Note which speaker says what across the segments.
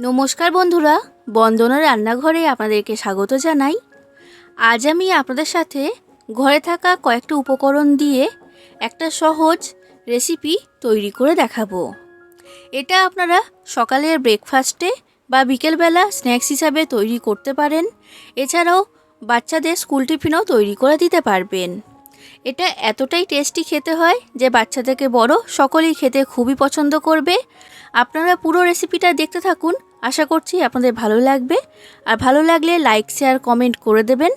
Speaker 1: নমস্কার বন্ধুরা, বন্দনা রান্নাঘরে আপনাদেরকে স্বাগত জানাই। আজ আমি আপনাদের সাথে ঘরে থাকা কয়েকটা উপকরণ দিয়ে একটা সহজ রেসিপি তৈরি করে দেখাবো। এটা আপনারা সকালের ব্রেকফাস্টে বা বিকেলবেলা স্ন্যাক্স হিসাবে তৈরি করতে পারেন। এছাড়াও বাচ্চাদের স্কুল টিফিনও তৈরি করে দিতে পারবেন। এটা এতটাই টেস্টি খেতে হয় যে বাচ্চা থেকে বড় সকলেই খেতে খুবই পছন্দ করবে। আপনারা পুরো রেসিপিটা দেখতে থাকুন, আশা করছি আপনাদের ভালো লাগবে। আর ভালো লাগলে লাইক শেয়ার কমেন্ট করে দেবেন।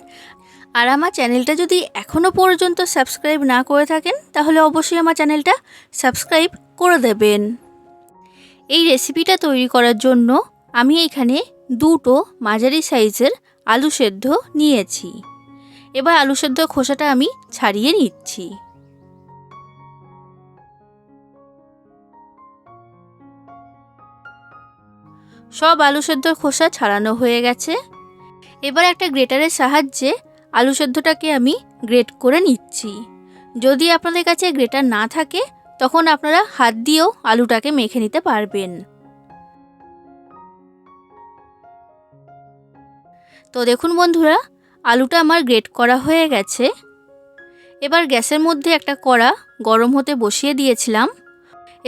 Speaker 1: আর আমার চ্যানেলটা যদি এখনও পর্যন্ত সাবস্ক্রাইব না করে থাকেন তাহলে অবশ্যই আমার চ্যানেলটা সাবস্ক্রাইব করে দেবেন। এই রেসিপিটা তৈরি করার জন্য আমি এখানে দুটো মাঝারি সাইজের আলু সেদ্ধ নিয়েছি। এবার আলু সেদ্ধ খোসাটা আমি ছাড়িয়ে নিচ্ছি। সব আলু সেদ্ধর খোসা ছাড়ানো হয়ে গেছে। এবার একটা গ্রেটারের সাহায্যে আলু সেদ্ধটাকে আমি গ্রেট করে নিচ্ছি। যদি আপনাদের কাছে গ্রেটার না থাকে তখন আপনারা হাত দিয়েও আলুটাকে মেখে নিতে পারবেন। তো দেখুন বন্ধুরা, আলুটা আমার গ্রেট করা হয়ে গেছে। এবার গ্যাসের মধ্যে একটা কড়া গরম হতে বসিয়ে দিয়েছিলাম।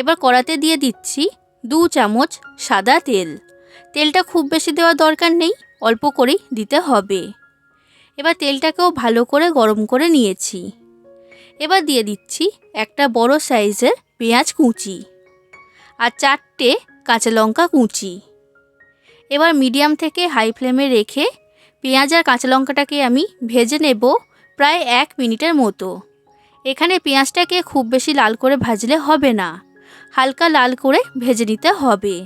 Speaker 1: এবার কড়াতে দিয়ে দিচ্ছি 2 চামচ সাদা তেল। তেলটা খুব বেশি দেওয়ার দরকার নেই, অল্প করেই দিতে হবে। এবার তেলটাকেও ভালো করে গরম করে নিয়েছি। এবার দিয়ে দিচ্ছি একটা বড় সাইজের পেঁয়াজ কুচি আর 4টে কাঁচা লঙ্কা কুচি। এবার মিডিয়াম থেকে হাই ফ্লেমে রেখে পেঁয়াজ আর কাঁচা লঙ্কাটাকে আমি ভেজে নেব প্রায় 1 মিনিটের মতো। এখানে পেঁয়াজটাকে খুব বেশি লাল করে ভাজলে হবে না, হালকা লাল করে ভেজে নিতে হবে।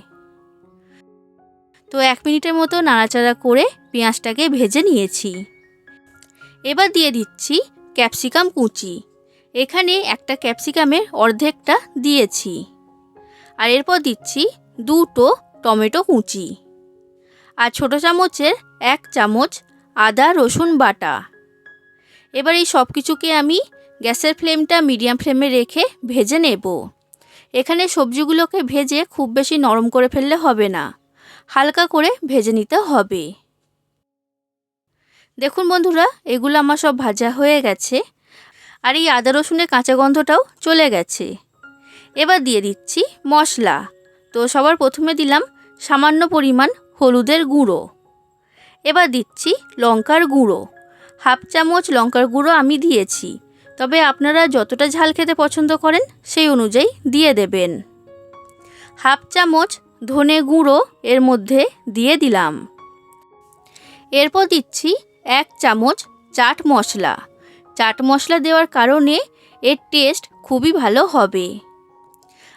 Speaker 1: তো 1 মিনিটের মতো নাড়াচাড়া করে পেঁয়াজটাকে ভেজে নিয়েছি। এবার দিয়ে দিচ্ছি ক্যাপসিকাম কুচি। এখানে একটা ক্যাপসিকামের অর্ধেকটা দিয়েছি। আর এরপর দিচ্ছি 2টো টমেটো কুচি আর ছোটো চামচের 1 চামচ আদা রসুন বাটা। এবার এই সব কিছুকে আমি গ্যাসের ফ্লেমটা মিডিয়াম ফ্লেমে রেখে ভেজে নেব। এখানে সবজিগুলোকে ভেজে খুব বেশি নরম করে ফেললে হবে না, হালকা করে ভেজে নিতে হবে। দেখুন বন্ধুরা, এগুলো আমার সব ভাজা হয়ে গেছে আর এই আদা রসুনের কাঁচা গন্ধটাও চলে গেছে। এবার দিয়ে দিচ্ছি মশলা। তো সবার প্রথমে দিলাম সামান্য পরিমাণ হলুদের গুঁড়ো। এবার দিচ্ছি লঙ্কার গুঁড়ো, 1/2 চামচ লঙ্কার গুঁড়ো আমি দিয়েছি। তবে আপনারা যতটা ঝাল খেতে পছন্দ করেন সেই অনুযায়ী দিয়ে দেবেন। 1/2 চামচ ধনে গুঁড়ো এর মধ্যে দিয়ে দিলাম। এরপর দিচ্ছি 1 চামচ চাট মশলা। চাট মশলা দেওয়ার কারণে এর টেস্ট খুবই ভালো হবে।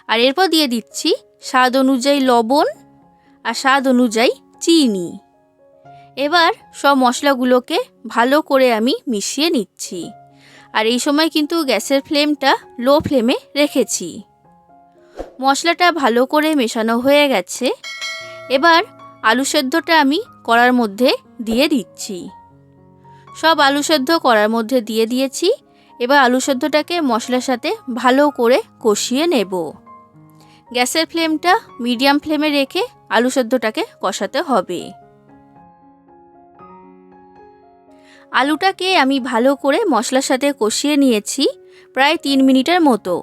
Speaker 1: আর এরপর দিয়ে দিচ্ছি স্বাদ অনুযায়ী লবণ আর স্বাদ অনুযায়ী চিনি। এবার সব মশলাগুলোকে ভালো করে আমি মিশিয়ে নিচ্ছি। আর এই সময় কিন্তু গ্যাসের ফ্লেমটা লো ফ্লেমে রেখেছি। মশলাটা ভালো করে মেশানো হয়ে গেছে। এবার আলু সেদ্ধটা আমি কড়ার মধ্যে দিয়ে দিচ্ছি। সব আলু সেদ্ধ কড়ার মধ্যে দিয়ে দিয়েছি। এবার আলু সেদ্ধটাকে মশলার সাথে ভালো করে কষিয়ে নেব। গ্যাসের ফ্লেমটা মিডিয়াম ফ্লেমে রেখে আলু সেদ্ধটাকে কষাতে হবে। আলুটাকে আমি ভালো করে মশলার সাথে কষিয়ে নিয়েছি প্রায় 3 মিনিটের মতো।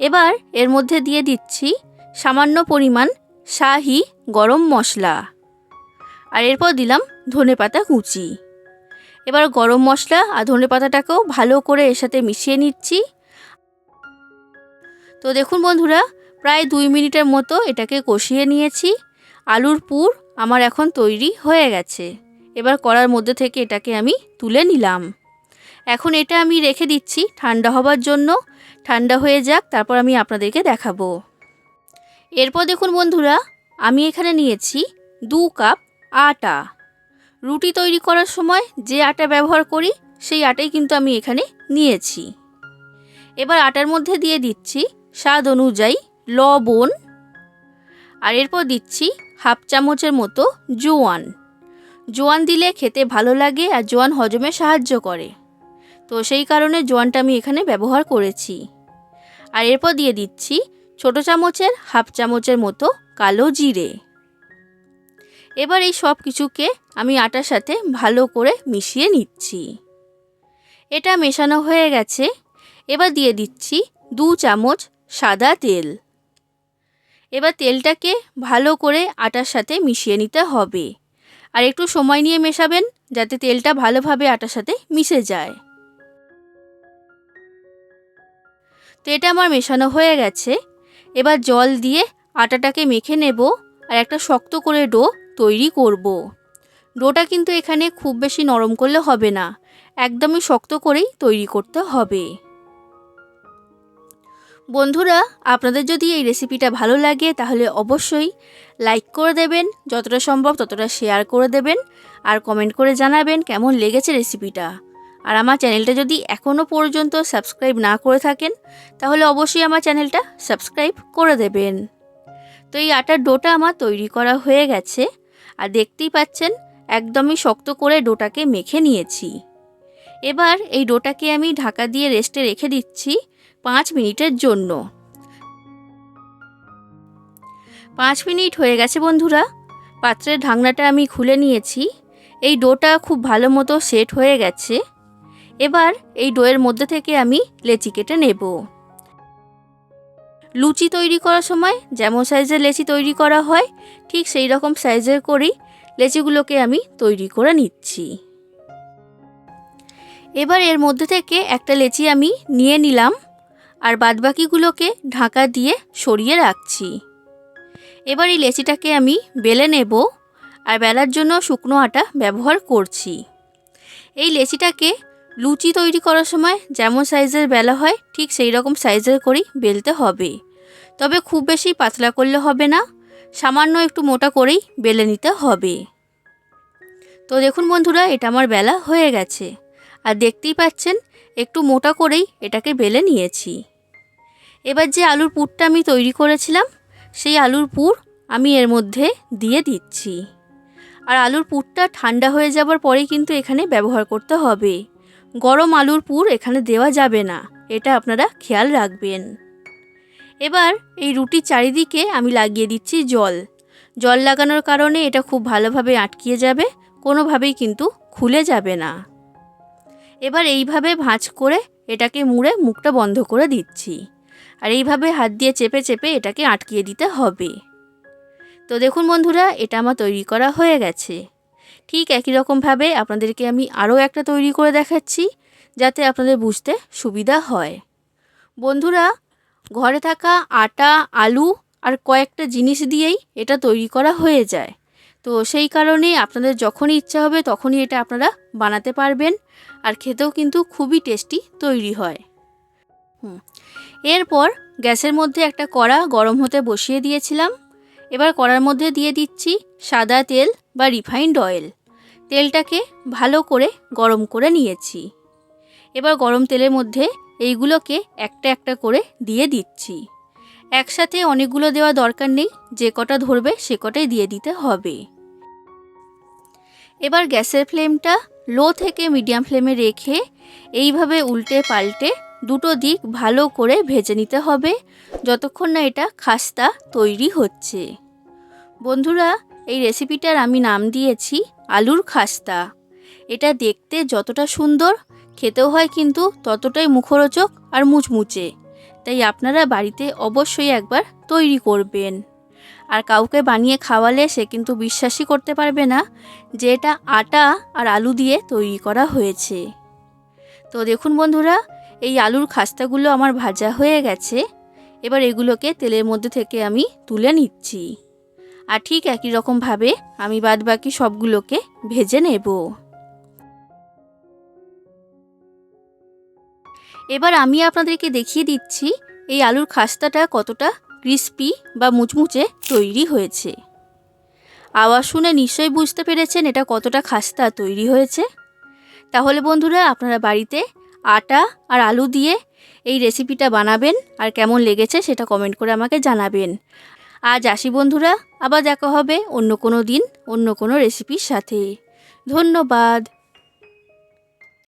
Speaker 1: এবার এর মধ্যে দিয়ে দিচ্ছি সামান্য পরিমাণ শাহি গরম মশলা আর এরপর দিলাম ধনেপাতা কুচি। এবার গরম মশলা আর ধনেপাতাটাকেও ভালো করে এর সাথে মিশিয়ে নিচ্ছি। তো দেখুন বন্ধুরা, প্রায় 2 মিনিটের মতো এটাকে কষিয়ে নিয়েছি। আলুর পুর আমার এখন তৈরি হয়ে গেছে। এবার কড়ার মধ্যে থেকে এটাকে আমি তুলে নিলাম। এখন এটা আমি রেখে দিচ্ছি ঠান্ডা হবার জন্য। ঠান্ডা হয়ে যাক, তারপর আমি আপনাদেরকে দেখাবো। এরপর দেখুন বন্ধুরা, আমি এখানে নিয়েছি 2 কাপ আটা। রুটি তৈরি করার সময় যে আটা ব্যবহার করি সেই আটাই কিন্তু আমি এখানে নিয়েছি। এবার আটার মধ্যে দিয়ে দিচ্ছি স্বাদ অনুযায়ী লবণ আর এরপর দিচ্ছি 1/2 চামচের মতো জোয়ান। জোয়ান দিলে খেতে ভালো লাগে আর জোয়ান হজমে সাহায্য করে, তো সেই কারণে জোয়ানটা আমি এখানে ব্যবহার করেছি। আর এরপর দিয়ে দিচ্ছি ছোটো চামচের 1/2 চামচের মতো কালো জিরে। এবার এই সব কিছুকে আমি আটার সাথে ভালো করে মিশিয়ে নিচ্ছি। এটা মেশানো হয়ে গেছে। এবার দিয়ে দিচ্ছি 2 চামচ সাদা তেল। এবার তেলটাকে ভালো করে আটার সাথে মিশিয়ে নিতে হবে। আর একটু সময় নিয়ে মেশাবেন যাতে তেলটা ভালোভাবে আটার সাথে মিশে যায়। তো এটা আমার মেশানো হয়ে গেছে। এবার জল দিয়ে আটাটাকে মেখে নেব আর একটা শক্ত করে ডো তৈরি করব। ডোটা কিন্তু এখানে খুব বেশি নরম করলে হবে না, একদমই শক্ত করেই তৈরি করতে হবে। বন্ধুরা, আপনাদের যদি এই রেসিপিটা ভালো লাগে তাহলে অবশ্যই লাইক করে দেবেন, যতটা সম্ভব ততটা শেয়ার করে দেবেন আর কমেন্ট করে জানাবেন কেমন লেগেছে রেসিপিটা। আর আমার চ্যানেলটা যদি এখনও পর্যন্ত সাবস্ক্রাইব না করে থাকেন তাহলে অবশ্যই আমার চ্যানেলটা সাবস্ক্রাইব করে দেবেন। তো এই আটার ডোটা আমার তৈরি করা হয়ে গেছে আর দেখতেই পাচ্ছেন একদমই শক্ত করে ডোটাকে মেখে নিয়েছি। এবার এই ডোটাকে আমি ঢাকা দিয়ে রেস্টে রেখে দিচ্ছি 5 মিনিটের জন্য। 5 মিনিট হয়ে গেছে বন্ধুরা। পাত্রের ঢাকনাটা আমি খুলে নিয়েছি। এই ডোটা খুব ভালো মতো সেট হয়ে গেছে। এবার এই ডোয়ের মধ্যে থেকে আমি লেচি কেটে নেব। লুচি তৈরি করার সময় যেমন সাইজের লেচি তৈরি করা হয় ঠিক সেই রকম সাইজের করেই লেচিগুলোকে আমি তৈরি করে নিচ্ছি। এবার এর মধ্যে থেকে একটা লেচি আমি নিয়ে নিলাম আর বাদবাকিগুলোকে ঢাকা দিয়ে সরিয়ে রাখছি। এবার এই লেচিটাকে আমি বেলে নেব আর বেলার জন্য শুকনো আটা ব্যবহার করছি। এই লেচিটাকে লুচি তৈরি করার সময় যেমন সাইজের বেলা হয় ঠিক সেই রকম সাইজের করেই বেলতে হবে, তবে খুব বেশি পাতলা করলে হবে না, সামান্য একটু মোটা করেই বেলে নিতে হবে। তো দেখুন বন্ধুরা, এটা আমার বেলা হয়ে গেছে আর দেখতেই পাচ্ছেন একটু মোটা করেই এটাকে বেলে নিয়েছি। এবার যে আলুর পুরটা আমি তৈরি করেছিলাম সেই আলুর পুর আমি এর মধ্যে দিয়ে দিচ্ছি। আর আলুর পুরটা ঠান্ডা হয়ে যাবার পরেই কিন্তু এখানে ব্যবহার করতে হবে, গরম আলুর পুর এখানে দেওয়া যাবে না, এটা আপনারা খেয়াল রাখবেন। এবার এই রুটির চারিদিকে আমি লাগিয়ে দিচ্ছি জল। জল লাগানোর কারণে এটা খুব ভালোভাবে আটকিয়ে যাবে, কোনোভাবেই কিন্তু খুলে যাবে না। এবার এইভাবে ভাঁজ করে এটাকে মুড়ে মুখটা বন্ধ করে দিচ্ছি আর এইভাবে হাত দিয়ে চেপে চেপে এটাকে আটকিয়ে দিতে হবে। তো দেখুন বন্ধুরা, এটা আমার তৈরি করা হয়ে গেছে। ঠিক একই রকমভাবে আপনাদেরকে আমি আরও একটা তৈরি করে দেখাচ্ছি যাতে আপনাদের বুঝতে সুবিধা হয়। বন্ধুরা, ঘরে থাকা আটা, আলু আর কয়েকটা জিনিস দিয়েই এটা তৈরি করা হয়ে যায়। তো সেই কারণে আপনাদের যখনই ইচ্ছা হবে তখনই এটা আপনারা বানাতে পারবেন আর খেতেও কিন্তু খুবই টেস্টি তৈরি হয়। এরপর গ্যাসের মধ্যে একটা কড়া গরম হতে বসিয়ে দিয়েছিলাম। এবার কড়ার মধ্যে দিয়ে দিচ্ছি সাদা তেল বা রিফাইন্ড অয়েল। তেলটাকে ভালো করে গরম করে নিয়েছি। এবার গরম তেলের মধ্যে এইগুলোকে একটা একটা করে দিয়ে দিচ্ছি। একসাথে অনেকগুলো দেওয়া দরকার নেই, যে কটা ধরবে সে কটাই দিয়ে দিতে হবে। এবার গ্যাসের ফ্লেমটা লো থেকে মিডিয়াম ফ্লেমে রেখে এইভাবে উল্টে পাল্টে দুটো দিক ভালো করে ভেজে নিতে হবে যতক্ষণ না এটা খাস্তা তৈরি হচ্ছে। বন্ধুরা, এই রেসিপিটার আমি নাম দিয়েছি আলুর খাস্তা। এটা দেখতে যতটা সুন্দর খেতেও হয় কিন্তু ততটাই মুখরোচক আর মুচমুচে, তাই আপনারা বাড়িতে অবশ্যই একবার তৈরি করবেন। আর কাউকে বানিয়ে খাওয়ালে সে কিন্তু বিশ্বাসই করতে পারবে না যে এটা আটা আর আলু দিয়ে তৈরি করা হয়েছে। তো দেখুন বন্ধুরা, এই আলুর খাস্তাগুলো আমার ভাজা হয়ে গেছে। এবার এগুলোকে তেলের মধ্যে থেকে আমি তুলে নিচ্ছি আর ঠিক একই রকমভাবে আমি বাদবাকি সবগুলোকে ভেজে নেব। এবার আমি আপনাদেরকে দেখিয়ে দিচ্ছি এই আলুর খাস্তাটা কতটা ক্রিস্পি বা মুচমুচে তৈরি হয়েছে। আওয়াজ শুনে নিশ্চয়ই বুঝতে পেরেছেন এটা কতটা খাস্তা তৈরি হয়েছে। তাহলে বন্ধুরা, আপনারা বাড়িতে আটা আর আলু দিয়ে এই রেসিপিটা বানাবেন আর কেমন লেগেছে সেটা কমেন্ট করে আমাকে জানাবেন। আজ আসি বন্ধুরা, আবার দেখা হবে অন্য কোনো দিন অন্য কোনো রেসিপির সাথে। ধন্যবাদ।